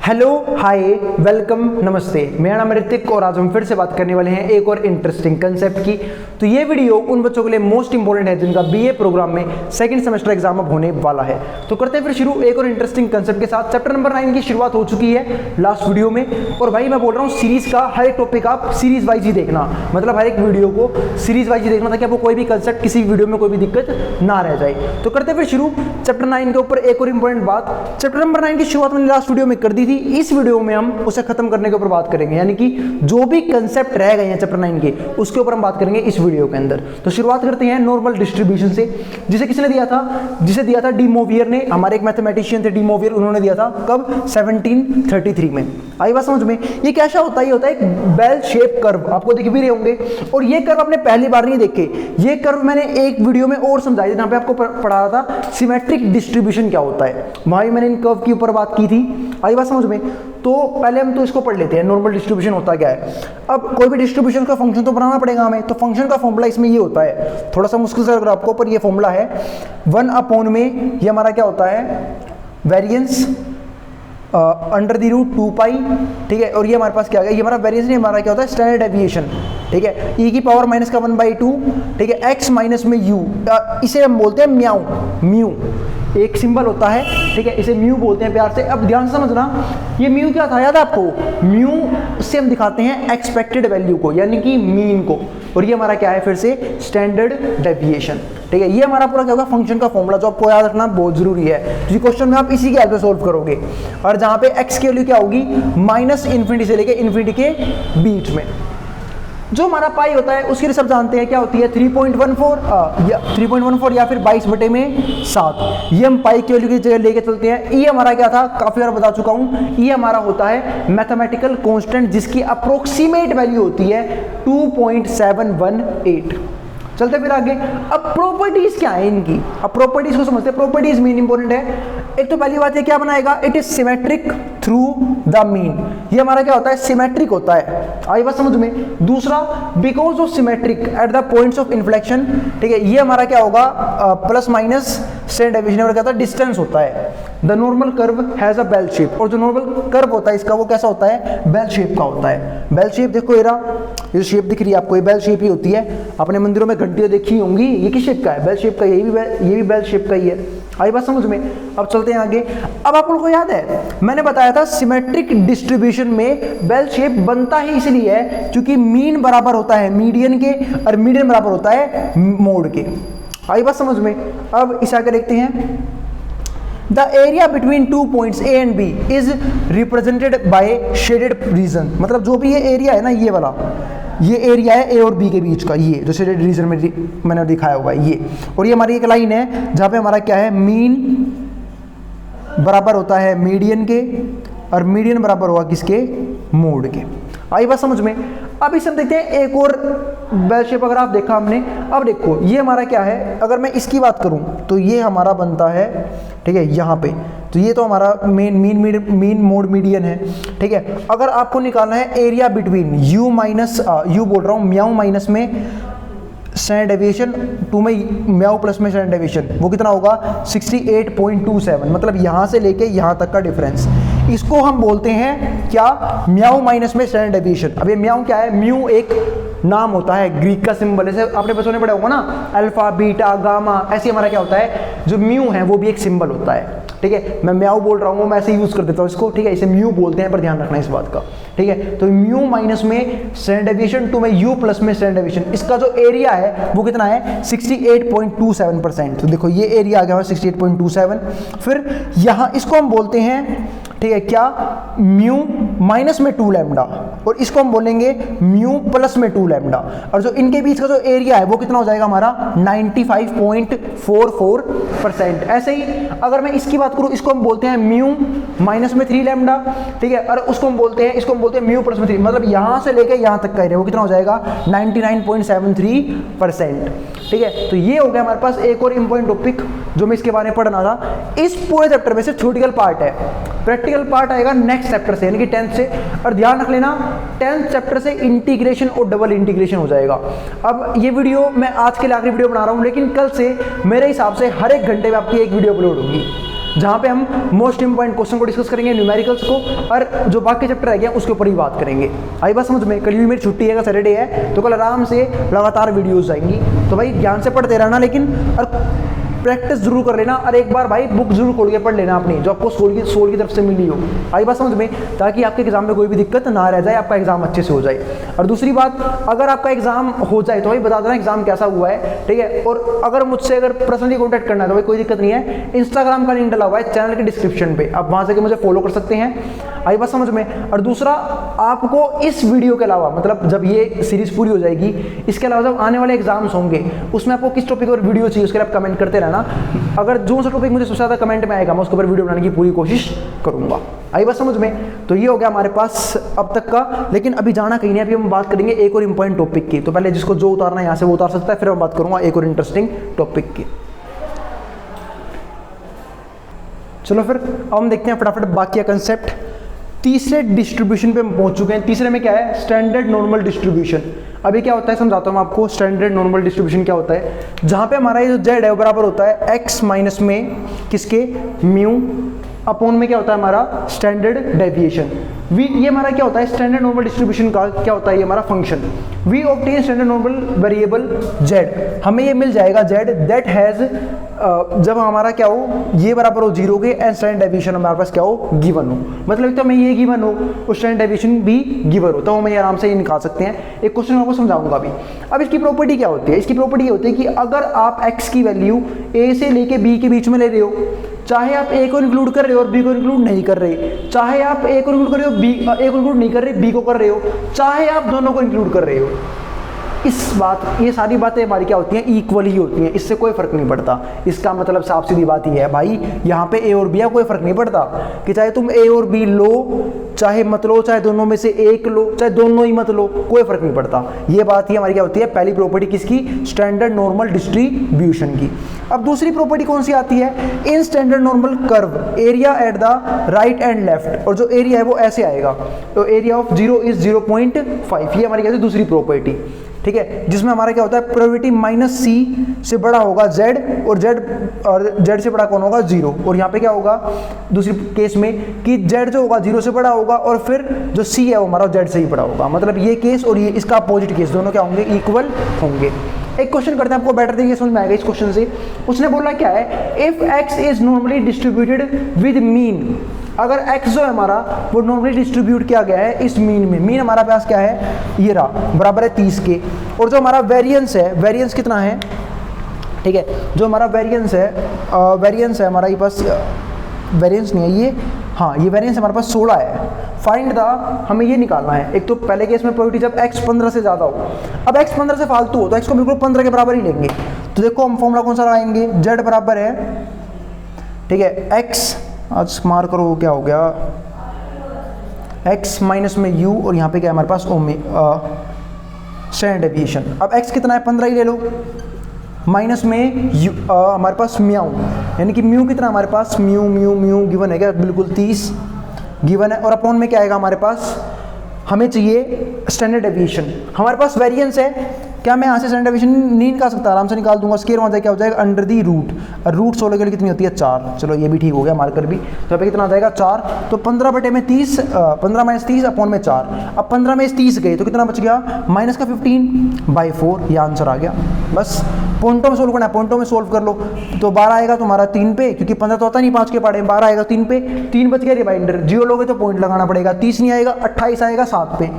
Hello, हाय, welcome, नमस्ते। मेरा नाम ऋतिक और आज हम फिर से बात करने वाले हैं एक और इंटरेस्टिंग कंसेप्ट की। तो ये वीडियो उन बच्चों के लिए मोस्ट इंपोर्टेंट है जिनका बीए प्रोग्राम में सेकंड सेमेस्टर एग्जाम अब होने वाला है। तो करते हैं फिर शुरू एक और इंटरेस्टिंग कंसेप्ट के साथ। चैप्टर नंबर 9 की शुरुआत हो चुकी है लास्ट वीडियो में। और भाई मैं बोल रहा हूँ सीरीज का हर एक टॉपिक आप सीरीज वाइज ही देखना, मतलब हर एक वीडियो को सीरीज वाइज ही देखना ताकि आपको कोई भी कंसेप्ट किसी वीडियो में कोई भी दिक्कत ना रह जाए। तो करते हैं फिर शुरू चैप्टर 9 के ऊपर। एक और इंपॉर्टेंट बात, चैप्टर नंबर 9 की शुरुआत मैंने लास्ट वीडियो में कर दी थी, इस वीडियो में हम उसे खत्म करने के ऊपर बात करेंगे, यानी कि जो भी कंसेप्ट रह गए हैं चैप्टर 9 के उसके ऊपर हम बात करेंगे इस वीडियो के अंदर। तो शुरुआत करते हैं नॉर्मल डिस्ट्रीब्यूशन से, जिसे किसने दिया था? जिसे दिया था डी मोवियर ने। हमारे एक मैथमेटिशियन थे डी मोवियर, उन्होंने दिया था कब? 1733 में। आई बात समझ में? ये कैसा होता है? ये होता है एक बेल शेप कर्व, आपको दिख भी रहे होंगे। और ये कर्व आपने पहली बार नहीं देखे, ये कर्व मैंने एक वीडियो में और समझाई थी जहां पे आपको पढ़ा था सिमेट्रिक डिस्ट्रीब्यूशन क्या होता है। वहां मैंने इन कर्व के ऊपर बात की थी। आई बात समझ में? तो पहले हम तो इसको पढ़ लेते हैं, नॉर्मल डिस्ट्रीब्यूशन होता क्या है। अब कोई भी डिस्ट्रीब्यूशन का फंक्शन तो बनाना पड़ेगा हमें, तो फंक्शन का फॉर्मूला इसमें ये होता है, थोड़ा सा मुश्किल से लग रहा है आपको, पर ये फॉर्मूला है 1 अपॉन में ये हमारा क्या होता है? वेरिएंस अंडर द रूट 2 पाई, ठीक है। और ये हमारे पास क्या है? ये हमारा वेरिएंस नहीं, हमारा क्या होता है? स्टैंडर्ड डेविएशन, ठीक है। e की पावर माइनस का 1/2, ठीक है। x माइनस में u, इसे हम बोलते हैं म्याऊ, म्यू एक सिंबल होता है, ठीक है, इसे म्यू बोलते हैं प्यार से। अब ध्यान से समझना, ये म्यू क्या था? याद है आपको? म्यू से हम दिखाते हैं एक्सपेक्टेड वैल्यू को, यानी कि मीन को। और ये हमारा क्या है? फिर से स्टैंडर्ड डेविएशन, ठीक है। ये हमारा पूरा क्या होगा? फंक्शन का फॉर्मूला, जो आपको याद रखना बहुत जरूरी है। जी क्वेश्चन में आप इसी के हेल्प से सोल्व करोगे। और जहां पे x की वैल्यू क्या होगी? माइनस इन्फिनिटी से लेके इन्फिनिटी के बीच में जो हमारा पाई होता है उसकी सब जानते हैं क्या होती है? 3.14 या फिर 22/7। ये हम पाई की वैल्यू की जगह लेके चलते हैं। ई हमारा क्या था? काफी बार बता चुका हूं, ई हमारा होता है मैथमेटिकल कांस्टेंट जिसकी अप्रोक्सीमेट वैल्यू होती है 2.718। चलते फिर आगे। अब प्रॉपर्टीज क्या है इनकी? अब प्रॉपर्टीज को समझते हैं। प्रॉपर्टीज मेन इंपॉर्टेंट है। एक तो पहली बात है क्या बनाएगा? It is symmetric through the mean. ये हमारा क्या होता है? सिमेट्रिक होता है। आई बात समझ में? दूसरा, because of symmetric at the points of inflection, ठीक है। ये हमारा क्या होगा? प्लस माइनस स्टैंडर्ड डेविएशन क्या होता है? डिस्टेंस होता है। The normal curve has a bell shape, और जो नॉर्मल कर्व होता है इसका वो कैसा होता है? बेल शेप का होता है। बेल शेप देखो, ये शेप दिख रही है आपको, ये बेल शेप ही होती है। अपने मंदिरों में घंटियां देखी होंगी, ये किस शेप का है? बेल शेप का। ये भी बेल शेप का ही है। आई बात समझ में? अब चलते हैं आगे। अब आप लोगों को याद है मैंने बताया था सिमेट्रिक डिस्ट्रीब्यूशन में बेल शेप बनता ही इसलिए है क्योंकि मीन बराबर होता है मीडियन के, और मीडियन बराबर होता है मोड के। आई बात समझ में? अब इस आगे देखते हैं। The area between two points A and B is represented by shaded region। मतलब जो भी ये एरिया है ना, ये वाला, ये एरिया है A और B के बीच का, ये जो शेडेड रीजन में मैंने दिखाया हुआ है ये। और ये हमारी एक लाइन है जहाँ पे हमारा क्या है? मीन बराबर होता है मीडियन के, और मीडियन बराबर होगा किसके? मोड के। आई बात समझ में? अब इसे हम देखते हैं एक और बेल शेप। अगर आप देखा हमने, अब देखो ये हमारा क्या है? अगर मैं इसकी बात करूं तो ये हमारा बनता है, ठीक है, यहाँ पे। तो ये तो हमारा मीन मोड मीडियन है, ठीक है। अगर आपको निकालना है area between you minus you बोल रहा हूँ म्याऊ माइनस में स्टैंडर्ड डेविएशन, 2 में म्याऊ प्लस में स्टैंडर्ड डेविएशन, वो कितना होगा? 68.27। मतलब यहाँ से लेके यहाँ तक का डिफरेंस, इसको हम बोलते हैं क्या? म्याऊ माइनस में स्टैंडर्ड डेविएशन। अब ये म्याऊ क्या है? म्यू एक नाम होता है, ग्रीक का सिंबल। ऐसे आपने बच्चों ने पढ़ा होगा ना, अल्फा, बीटा, गामा, ऐसे हमारा क्या होता है? जो म्यू है वो भी एक सिंबल होता है, ठीक है। मैं म्याऊ बोल रहा हूँ, मैं ऐसे यूज कर देता हूँ इसको, ठीक है। इसे म्यू बोलते हैं, पर ध्यान रखना इस बात का, ठीक है। तो म्यू माइनस में स्टैंडर्ड डेविएशन, 2 में यू प्लस में स्टैंडर्ड डेविएशन, इसका जो एरिया है वो कितना है? 68.27%। तो देखो ये एरिया आ गया 68.27। फिर यहाँ इसको हम बोलते हैं, ठीक है, क्या? म्यू माइनस में 2 लैम्डा, और इसको हम बोलेंगे म्यू प्लस में 2 लैम्डा। और जो इनके बीच का जो एरिया है वो कितना हो जाएगा हमारा? 95.44%। ऐसे ही अगर मैं इसकी बात करूं, इसको हम बोलते हैं म्यू माइनस में 3 लैम्डा, ठीक है। और उसको हम बोलते हैं, इसको हम बोलते हैं म्यू प्लस में 3, मतलब यहां से लेके यहां तक का एरिया वो कितना हो जाएगा? 99.73%, ठीक है। तो ये हो गया हमारे पास एक और इंपॉर्टेंट टॉपिक जो मैं इसके बारे में पढ़ना था। इस पूरे चैप्टर में से थ्योरेटिकल पार्ट है, प्रैक्टिकल पार्ट आएगा नेक्स्ट चैप्टर से, यानी कि 10th से। और ध्यान रख लेना 10th चैप्टर से इंटीग्रेशन और डबल इंटीग्रेशन हो जाएगा। अब ये वीडियो मैं आज के लिए आखिरी वीडियो बना रहा हूँ, लेकिन कल से मेरे हिसाब से हर एक घंटे में आपकी एक वीडियो अपलोड होगी। जहाँ पे हम मोस्ट इंपॉर्टेंट क्वेश्चन को डिस्कस करेंगे, न्यूमेरिकल्स को, और जो बाकी चैप्टर रह गया उसके ऊपर ही बात करेंगे। आई बात समझ में? कल भी मेरी छुट्टी है, सैटरडे है, तो कल आराम से लगातार वीडियोस आएंगी। तो भाई ध्यान से पढ़ते रहना, लेकिन और प्रैक्टिस जरूर कर लेना, और एक बार भाई बुक जरूर खोल के पढ़ लेना अपनी, जो आपको सोल की तरफ से मिली हो। आई बात समझ में? ताकि आपके एग्जाम में कोई भी दिक्कत ना रह जाए, आपका एग्जाम अच्छे से हो जाए। और दूसरी बात, अगर आपका एग्जाम हो जाए तो भाई बता देना एग्जाम कैसा हुआ है, ठीक है। और अगर मुझसे पर्सनली कॉन्टैक्ट करना है तो भाई कोई दिक्कत नहीं है, इंस्टाग्राम का लिंक डला हुआ है चैनल के डिस्क्रिप्शन पे, आप वहां से मुझे फॉलो कर सकते हैं। आई बात समझ में? और दूसरा, आपको इस वीडियो के अलावा, मतलब जब ये सीरीज पूरी हो जाएगी, इसके अलावा जब आने वाले एग्जाम्स होंगे उसमें आपको किस टॉपिक पर वीडियो चाहिए उसके लिए आप कमेंट करते रहना। अगर जो सा टॉपिक मुझे सबसे ज़्यादा कमेंट में आएगा मैं उसके ऊपर वीडियो बनाने की पूरी कोशिश करूंगा। आई बात समझ में? तो ये हो गया हमारे पास अब तक का, लेकिन अभी जाना कहीं नहीं, अभी हम बात करेंगे एक और इंपॉर्टेंट टॉपिक की। तो पहले जिसको जो उतारना है यहाँ से वो उतार सकता है, फिर मैं बात करूंगा एक और इंटरेस्टिंग टॉपिक की। चलो फिर अब हम देखते हैं फटाफट बाकी का कंसेप्ट। तीसरे डिस्ट्रीब्यूशन पे हम पहुंच चुके हैं। तीसरे में क्या है? Standard normal distribution. अभी क्या होता है समझाता हूं आपको। स्टैंडर्ड नॉर्मल डिस्ट्रीब्यूशन क्या होता है? जहां पे हमारा ये जो जेड है वो बराबर होता है x माइनस में किसके? म्यू अपॉन में क्या होता है हमारा? Standard deviation. वी, ये हमारा क्या होता है? स्टैंडर्ड नॉर्मल डिस्ट्रीब्यूशन का क्या होता है? ये हमारा function. We obtain standard normal variable Z, हमें ये मिल जाएगा जेड दैट हैज, जब हमारा क्या हो? ये बराबर हो 0 के, एंड स्टैंडर्ड डेविएशन हमारे पास क्या हो? गिवन हो। मतलब तो हमें ये गिवन हो और स्टैंडर्ड डेविएशन भी गिवन हो, तो हम ये आराम से ये निकाल सकते हैं। एक क्वेश्चन आपको समझाऊंगा अभी। अब इसकी प्रॉपर्टी क्या होती है? इसकी प्रॉपर्टी ये होती है कि अगर आप x की वैल्यू a से लेके b के बीच में ले रहे हो, चाहे आप a को इंक्लूड कर रहे हो और b को इंक्लूड नहीं कर रहे, चाहे आप a को इंक्लूड कर रहे हो a को इंक्लूड नहीं कर रहे, b को कर रहे हो, चाहे आप दोनों को इंक्लूड कर रहे हो, ये सारी बातें हमारी क्या होती हैं? इक्वल ही होती हैं, इससे कोई फर्क नहीं पड़ता। इसका मतलब साफ सीधी बात ही है भाई, यहाँ पे ए और बी है, कोई फर्क नहीं पड़ता कि चाहे तुम ए और बी लो, चाहे मत लो, चाहे दोनों में से एक लो, चाहे दोनों ही मत लो, कोई फर्क नहीं पड़ता। ये बात ही हमारी क्या होती है? पहली प्रॉपर्टी किसकी? स्टैंडर्ड नॉर्मल डिस्ट्रीब्यूशन की। अब दूसरी प्रॉपर्टी कौन सी आती है? In standard normal curve area at the right and left, और जो एरिया है वो ऐसे आएगा, तो एरिया ऑफ 0 इज 0.5। ये हमारी क्या है? दूसरी प्रॉपर्टी, ठीक है, जिसमें हमारा क्या होता है? प्रोबेबिलिटी माइनस सी से बड़ा होगा जेड, और जेड से बड़ा कौन होगा? 0। और यहाँ पे क्या होगा दूसरी केस में कि जेड जो होगा 0 से बड़ा होगा, और फिर जो सी है वो हमारा जेड से ही बड़ा होगा। मतलब ये केस और ये इसका अपोजिट केस दोनों क्या होंगे? इक्वल होंगे। एक क्वेश्चन करते हैं, आपको बेटर तरीके से समझ में आएगा इस क्वेश्चन से। उसने बोला क्या है? If x is normally distributed with mean, अगर x जो है हमारा वो नॉर्मली डिस्ट्रीब्यूट किया गया है इस मीन में। मीन हमारा पास क्या है? ये रहा, बराबर है 30 के। और जो हमारा वेरिएंस है, वेरिएंस कितना है? ठीक है, जो हमारा वेरिएंस है हमारा ये पास, वेरिएंस नहीं है ये, हाँ ये वेरिएंस हमारे पास 16 है। फाइंड द, हमें ये निकालना है। एक तो पहले केस में प्रोबेबिलिटी जब x 15 से ज़्यादा हो, अब x 15 से फालतू हो तो x को बिल्कुल 15 के बराबर ही लेंगे। तो देखो हम फॉर्मूला कौन सा लगाएंगे? z बराबर है, ठीक है, x, आज मार करो क्या हो गया, x माइनस में u, और यहाँ पे क्या है हमारे पास? Standard deviation. अब x कितना है? 15 ही ले लो, माइनस में हमारे पास म्याऊ, यानी कि म्यू कितना हमारे पास? म्यू गिवन है क्या? बिल्कुल 30 गिवन है। और अपॉन में क्या आएगा हमारे पास? हमें चाहिए स्टैंडर्ड डेविएशन। हमारे पास वेरिएंस है, क्या मैं यहाँ से स्टैंडर्ड डेविएशन नहीं निकाल सकता? आराम से निकाल दूंगा। स्केयर वहाँ जाए क्या हो जाएगा? अंडर दी रूट, और रूट 16 के लिए कितनी होती है? 4। चलो ये भी ठीक हो गया, मार्कर भी। तो यहाँ पे कितना आ जाएगा? 4। तो 15 बटे में 30, 15 माइनस 30 अपॉन में 4। अब 15 में 30 गए तो कितना बच गया? माइनस का 15/4, ये आंसर आ गया। बस पॉइंटों में सोल्व करना है, पॉइंटों में सोल्व कर लो। तो 12 आएगा तुम्हारा 3 पे, क्योंकि 15 तो होता नहीं 5 के पाड़े में, 12 आएगा 3 पे, 3 बच गया रिमाइंडर। 0 लोगे तो पॉइंट लगाना पड़ेगा, 30 नहीं आएगा, 28 आएगा 7 पे,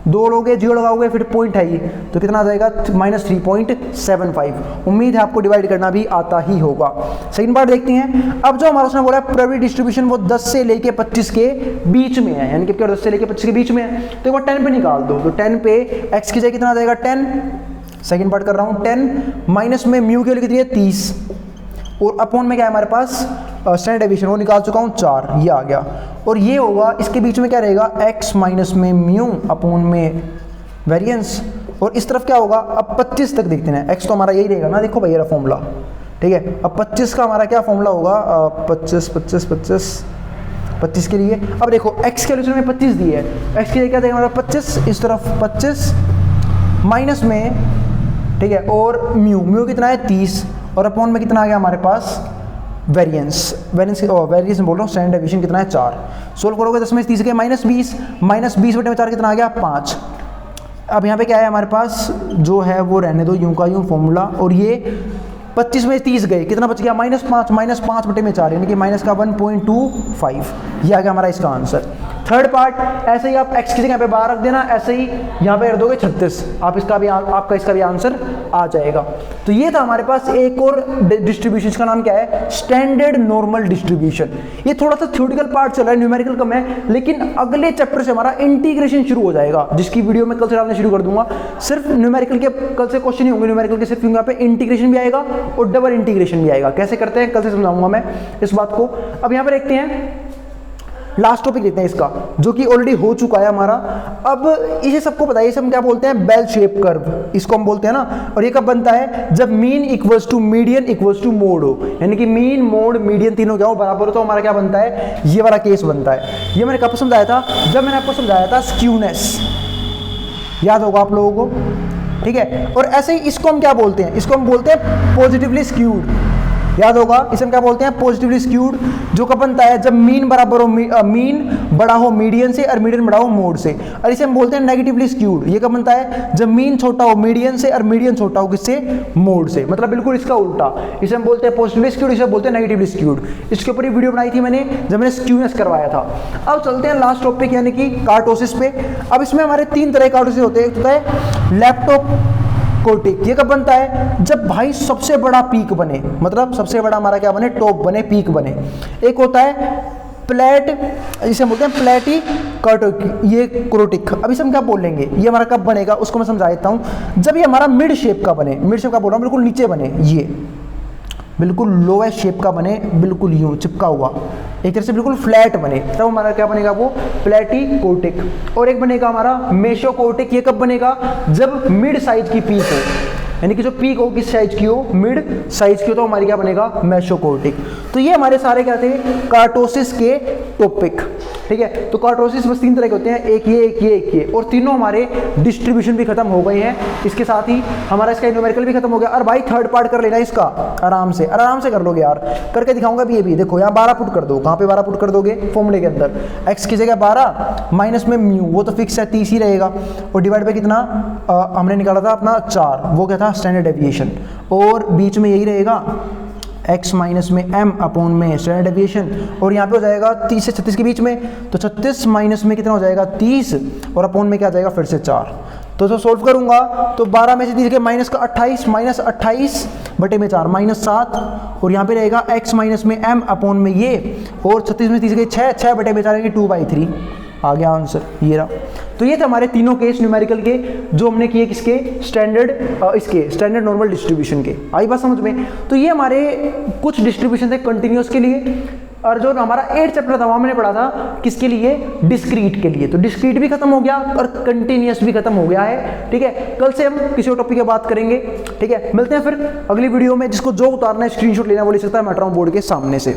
2 लोगे 0 लगाओगे फिर पॉइंट है ही, तो कितना आ जाएगा? -3.75। उम्मीद है आपको डिवाइड करना भी आता ही होगा। सेकंड पार्ट देखते हैं। अब जो हमारा उसने बोला प्रोबेबिलिटी डिस्ट्रीब्यूशन वो 10 से लेके 25 के बीच में है, यानी कि 10 से लेके 25 के बीच में है, तो वो 10 पे निकाल दो। तो 10 पे x की जगह कितना आ जाएगा? 10। सेकंड पार्ट कर रहा हूँ, 10 माइनस में म्यू की वैल्यू कितनी है? 30, और अपॉन में क्या है हमारे पास? स्टैंडर्ड डेविएशन, वो निकाल चुका हूँ 4, ये आ गया। और ये होगा, इसके बीच में क्या रहेगा? x माइनस में म्यू अपॉन में वेरिएंस, और इस तरफ क्या होगा? अब 25 तक देखते हैं। x तो हमारा यही रहेगा ना, देखो भाई ये फॉर्मूला, ठीक है। अब 25 का हमारा क्या फॉर्मूला होगा? 25 के लिए। अब देखो x के रिलेशन में 25 दी है, x के लिए क्या देगा हमारा? 25, इस तरफ 25 माइनस में, ठीक है, और म्यू कितना है? 30, और अपॉन में कितना आ गया हमारे पास? वेरिएंस बोल रहा हूँ, स्टैंडर्ड डेविएशन कितना है 4। सोल्व करोगे 10 में से 30 गए -20, -20 बटे में 4 कितना आ गया 5। अब यहाँ पे क्या है हमारे पास, जो है वो रहने दो यूं का यूं फॉर्मूला, और ये 25 में 30 गए, कितना बच गया -5 बटे में 4, यानी कि माइनस का 1.25। ये आ गया हमारा इसका आंसर। थर्ड पार्ट ऐसे ही आप x की जगह पे 12 रख देना, ऐसे ही यहाँ पे रख दोगे 36, आपका इसका भी आंसर आ जाएगा। तो ये था हमारे पास एक और डिस्ट्रीब्यूशन, का नाम क्या है, स्टैंडर्ड नॉर्मल डिस्ट्रीब्यूशन। ये थोड़ा सा थ्योरेटिकल पार्ट चल रहा है, न्यूमेरिकल कम है, लेकिन अगले चैप्टर से हमारा इंटीग्रेशन शुरू हो जाएगा, जिसकी वीडियो मैं कल से डालना शुरू कर दूंगा। सिर्फ न्यूमेरिकल के कल से क्वेश्चन नहीं होंगे, न्यूमेरिकल के सिर्फ यहाँ पे इंटीग्रेशन भी आएगा और डबल इंटीग्रेशन भी आएगा। कैसे करते हैं कल से समझाऊंगा मैं इस बात को। अब यहाँ पे देखते हैं लास्ट टॉपिक लेते हैं इसका, जो कि ऑलरेडी हो चुका है हमारा। अब इसे सबको पता है, इसे हम क्या बोलते हैं, बेल शेप कर्व, इसको हम बोलते हैं ना। और ये कब बनता है, जब mean equals to median equals to mode हो, यानी कि मीन मोड मीडियन तीनों क्या हो बराबर हो, तो हमारा क्या बनता है, ये वाला केस बनता है। ये मैंने कब समझाया था, जब मैंने आपको समझाया था स्क्यूनेस, याद होगा आप लोगों को, ठीक है। और ऐसे ही इसको हम क्या बोलते हैं, इसको हम बोलते हैं पॉजिटिवली स्क्यूड, याद होगा, इसे हम क्या बोलते हैं, पॉजिटिवली स्क्यूड। जो कब बनता है, जब मीन बराबर हो, मीन बड़ा हो मीडियन से और मीडियन बड़ा हो मोड से। और इसे हम बोलते हैं नेगेटिवली स्क्यूड। ये कब बनता है, जब मीन छोटा हो मीडियन से और मीडियन छोटा हो किससे, मोड से, मतलब बिल्कुल इसका उल्टा। इसे हम बोलते हैं पॉजिटिवली स्क्यूड, इसे बोलते हैं नेगेटिवली स्क्यूड। इसके ऊपर वीडियो बनाई थी मैंने जब मैंने स्क्यूनेस करवाया था। अब चलते हैं लास्ट टॉपिक यानी कि कार्टोसिस पे। अब इसमें हमारे 3 तरह के कार्टोसिस होते हैं। एक होता है लेप्टोकोर्टिक, ये कब बनता है, जब भाई सबसे बड़ा पीक बने, मतलब सबसे बड़ा हमारा क्या बने, टॉप बने, पीक बने। एक होता है प्लेट, इसे बोलते हैं प्लेटी कर्टिक, ये क्रोटिक। अब इसे हम क्या बोल लेंगे, ये हमारा कब बनेगा उसको मैं समझा देता हूँ। जब ये हमारा मिड शेप का बने, मिड शेप का बोल रहा हूँ, बिल्कुल नीचे बने, ये बिल्कुल लोएस्ट शेप का बने, बिल्कुल यूं चिपका हुआ, एक तरह से बिल्कुल फ्लैट बने, तब हमारा क्या बनेगा, वो प्लेटिकोटिक। और एक बनेगा हमारा मेसोकोटिक। ये कब बनेगा, जब मिड साइज की पीक हो, यानी कि जो पीक हो किस साइज की हो, मिड साइज की हो, तो हमारी क्या बनेगा, मेसोकोटिक। तो ये हमारे सारे क्या थे, कार्टोसिस के टॉपिक, ठीक है। तो कार्टोसिस बस 3 तरह के होते हैं, एक ये, एक ये, एक ये, और तीनों हमारे डिस्ट्रीब्यूशन भी खत्म हो गए हैं। इसके साथ ही हमारा इसका न्यूमेरिकल भी खत्म हो गया। और भाई थर्ड पार्ट कर लेना इसका आराम से, आराम से कर लोगे यार, करके दिखाऊंगा भी। ये भी देखो यहाँ 12 पुट कर दो, कहाँ पे 12 पुट कर दोगे, फॉर्मूले के अंदर, x की जगह 12 माइनस में म्यू, वो तो फिक्स है 30 ही रहेगा, और डिवाइड पे कितना हमने निकाला था अपना 4, वो क्या था, स्टैंडर्ड डेविएशन, और बीच में यही रहेगा x माइनस में m अपॉन में स्टैंडर्ड डेविएशन, और यहाँ पे हो जाएगा 30 से 36 के बीच में, तो 36 माइनस में कितना हो जाएगा 30, और अपॉन में क्या जाएगा फिर से 4। तो जो सोल्व करूंगा तो 12 में से 30 के माइनस का 28, माइनस 28 बटे में 4 माइनस 7, और यहाँ पे रहेगा x माइनस में m अपॉन में ये, और 36 में 30 के 6 बटे में 4 यानी 2/3 आ गया आंसर, ये रहा। तो ये थे हमारे तीनों केस न्यूमेरिकल के, जो हमने किए किसके, स्टैंडर्ड नॉर्मल डिस्ट्रीब्यूशन के। आई बात समझ में। तो ये हमारे कुछ डिस्ट्रीब्यूशन थे कंटिन्यूअस के लिए, और जो हमारा 8 चैप्टर था वहाँ मैंने पढ़ा था किसके लिए, डिस्क्रीट के लिए। तो डिस्क्रीट भी खत्म हो गया और कंटिन्यूअस भी खत्म हो गया है, ठीक है। कल से हम किसी और टॉपिक की बात करेंगे, ठीक है। मिलते हैं फिर अगली वीडियो में। जिसको जो उतारना है, स्क्रीनशॉट लेना, वो ले सकता है, मैं हट रहा हूँ बोर्ड के सामने से।